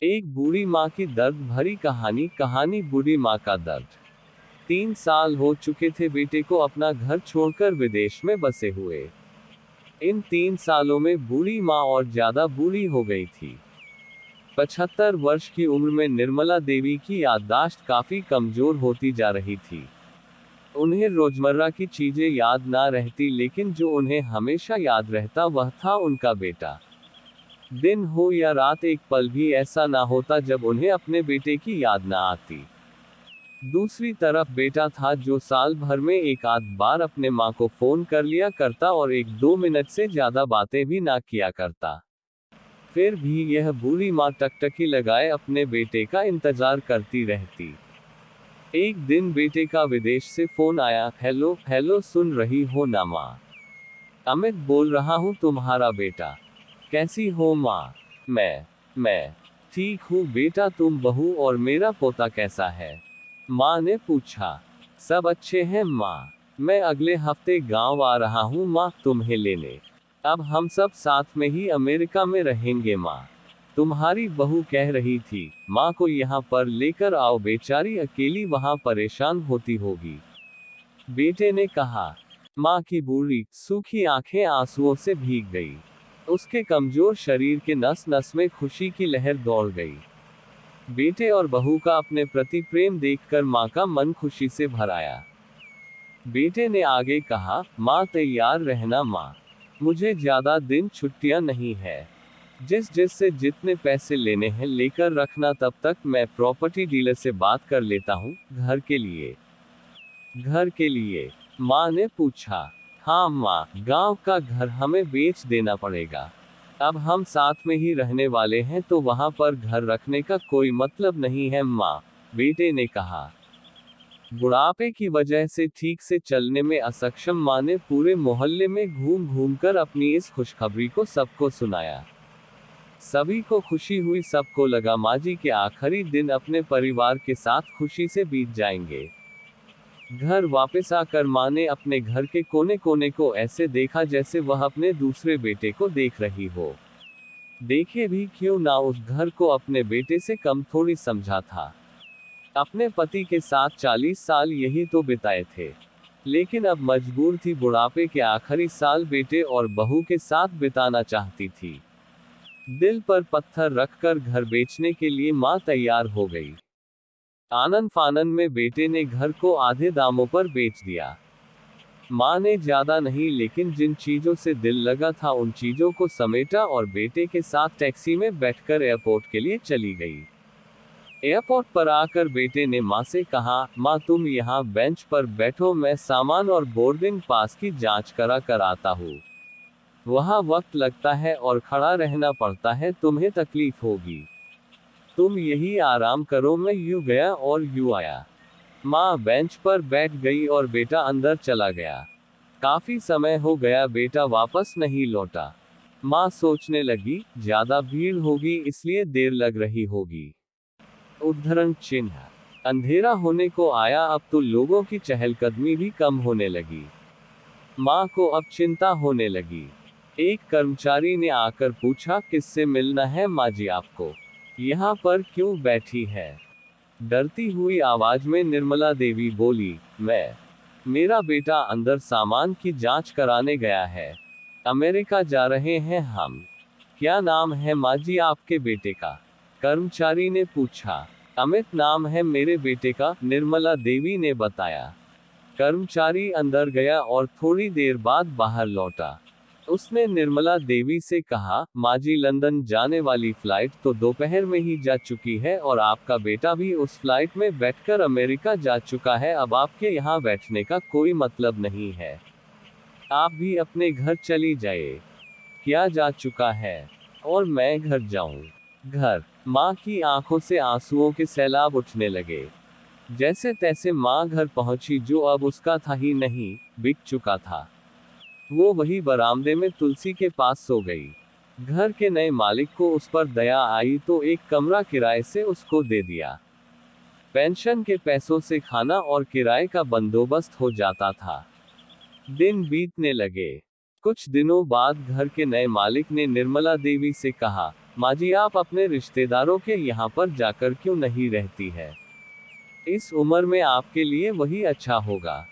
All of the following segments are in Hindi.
एक बूढ़ी माँ की दर्द भरी कहानी। कहानी बूढ़ी माँ का दर्द। 3 साल हो चुके थे बेटे को अपना घर छोड़कर विदेश में बसे हुए। इन 3 सालों में बूढ़ी माँ और ज्यादा बूढ़ी हो गई थी। 75 वर्ष की उम्र में निर्मला देवी की याददाश्त काफी कमजोर होती जा रही थी। उन्हें रोजमर्रा की चीजें याद ना रहती, लेकिन जो उन्हें हमेशा याद रहता वह था उनका बेटा। दिन हो या रात, एक पल भी ऐसा ना होता जब उन्हें अपने बेटे की याद ना आती। दूसरी तरफ बेटा था जो साल भर में एक आध बार अपने माँ को फोन कर लिया करता और 1-2 मिनट से ज्यादा बातें भी ना किया करता। फिर भी यह बूढ़ी माँ टकटकी लगाए अपने बेटे का इंतजार करती रहती। एक दिन बेटे का विदेश से फोन आया। हेलो हेलो, सुन रही हो ना माँ? अमित बोल रहा हूँ, तुम्हारा बेटा। कैसी हो माँ? मैं ठीक हूँ बेटा, तुम बहू और मेरा पोता कैसा है? माँ ने पूछा। सब अच्छे हैं माँ। मैं अगले हफ्ते गांव आ रहा हूँ माँ, तुम्हें लेने। अब हम सब साथ में ही अमेरिका में रहेंगे माँ। तुम्हारी बहू कह रही थी माँ को यहाँ पर लेकर आओ, बेचारी अकेली वहाँ परेशान होती होगी। बेटे ने कहा। माँ की बूढ़ी सूखी आंखें आंसुओं से भीग गई। उसके कमजोर शरीर के नस नस में खुशी की लहर दौड़ गई। बेटे और बहू का अपने प्रति प्रेम देखकर माँ का मन खुशी से भर आया। बेटे ने आगे कहा, माँ तैयार रहना माँ। मुझे ज्यादा दिन छुट्टियां नहीं है। जिस से जितने पैसे लेने हैं लेकर रखना, तब तक मैं प्रॉपर्टी डीलर से बात कर लेता हूँ। घर के लिए? घर के लिए? माँ ने पूछा। हाँ माँ, गांव का घर हमें बेच देना पड़ेगा। अब हम साथ में ही रहने वाले हैं तो वहां पर घर रखने का कोई मतलब नहीं है माँ, बेटे ने कहा। बुढ़ापे की वजह से ठीक से चलने में असक्षम माँ ने पूरे मोहल्ले में घूम घूम कर अपनी इस खुशखबरी को सबको सुनाया। सभी को खुशी हुई। सबको लगा माँ जी के आखिरी दिन अपने परिवार के साथ खुशी से बीत जाएंगे। घर वापस आकर माँ ने अपने घर के कोने कोने को ऐसे देखा जैसे वह अपने दूसरे बेटे को देख रही हो। देखे भी क्यों ना, उस घर को अपने बेटे से कम थोड़ी समझा था। अपने पति के साथ 40 साल यही तो बिताए थे, लेकिन अब मजबूर थी बुढ़ापे के आखिरी साल बेटे और बहू के साथ बिताना चाहती थी। दिल पर पत्थर रखकर घर बेचने के लिए माँ तैयार हो गई। आनन फानन में बेटे ने घर को आधे दामों पर बेच दिया। माँ ने ज्यादा नहीं, लेकिन जिन चीजों से दिल लगा था उन चीजों को समेटा और बेटे के साथ टैक्सी में बैठकर एयरपोर्ट के लिए चली गई। एयरपोर्ट पर आकर बेटे ने माँ से कहा, माँ तुम यहाँ बेंच पर बैठो, मैं सामान और बोर्डिंग पास की जांच करा कर आता हूँ। वहाँ वक्त लगता है और खड़ा रहना पड़ता है, तुम्हें तकलीफ होगी। तुम यही आराम करो। मैं यूं गया और यूं आया। माँ बेंच पर बैठ गई और बेटा अंदर चला गया। काफी समय हो गया बेटा वापस नहीं लौटा। माँ सोचने लगी, ज्यादा भीड़ होगी इसलिए देर लग रही होगी। उद्धरण चिन्ह। अंधेरा होने को आया, अब तो लोगों की चहलकदमी भी कम होने लगी। माँ को अब चिंता होने लगी। एक कर्मचारी ने आकर पूछा, किससे मिलना है माँ जी आपको? यहाँ पर क्यों बैठी है? डरती हुई आवाज में निर्मला देवी बोली, मेरा बेटा अंदर सामान की जांच कराने गया है। अमेरिका जा रहे हैं हम। क्या नाम है माँ जी आपके बेटे का? कर्मचारी ने पूछा। अमित नाम है मेरे बेटे का, निर्मला देवी ने बताया। कर्मचारी अंदर गया और थोड़ी देर बाद बाहर लौटा। उसने निर्मला देवी से कहा, माँ जी लंदन जाने वाली फ्लाइट तो दोपहर में ही जा चुकी है और आपका बेटा भी उस फ्लाइट में बैठकर अमेरिका जा चुका है। अब आपके यहाँ बैठने का कोई मतलब नहीं है। आप भी अपने घर चली जाए। क्या जा चुका है? और मैं घर जाऊं? घर? माँ की आंखों से आंसुओं के सैलाब उठने लगे। जैसे तैसे माँ घर पहुंची, जो अब उसका था ही नहीं, बिक चुका था। वो वही बरामदे में तुलसी के पास सो गई। घर के नए मालिक को उस पर दया आई तो एक कमरा किराए से उसको दे दिया। पेंशन के पैसों से खाना और किराए का बंदोबस्त हो जाता था। दिन बीतने लगे। कुछ दिनों बाद घर के नए मालिक ने निर्मला देवी से कहा, माँ जी, आप अपने रिश्तेदारों के यहाँ पर जाकर क्यों नहीं रहती है? इस उम्र में आपके लिए वही अच्छा होगा।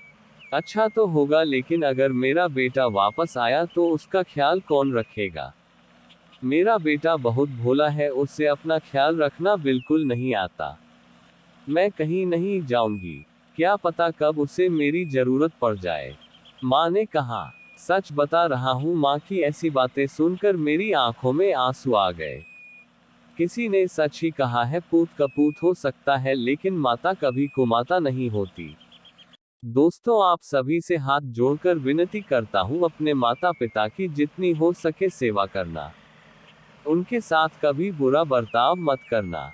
अच्छा तो होगा, लेकिन अगर मेरा बेटा वापस आया तो उसका ख्याल कौन रखेगा? मेरा बेटा बहुत भोला है, उससे अपना ख्याल रखना बिल्कुल नहीं आता। मैं कहीं नहीं जाऊंगी, क्या पता कब उसे मेरी जरूरत पड़ जाए। माँ ने कहा। सच बता रहा हूँ, माँ की ऐसी बातें सुनकर मेरी आंखों में आंसू आ गए। किसी ने सच ही कहा है, पूत कपूत हो सकता है, लेकिन माता कभी कुमाता नहीं होती। दोस्तों, आप सभी से हाथ जोड़कर विनती करता हूँ, अपने माता पिता की जितनी हो सके सेवा करना। उनके साथ कभी बुरा बर्ताव मत करना।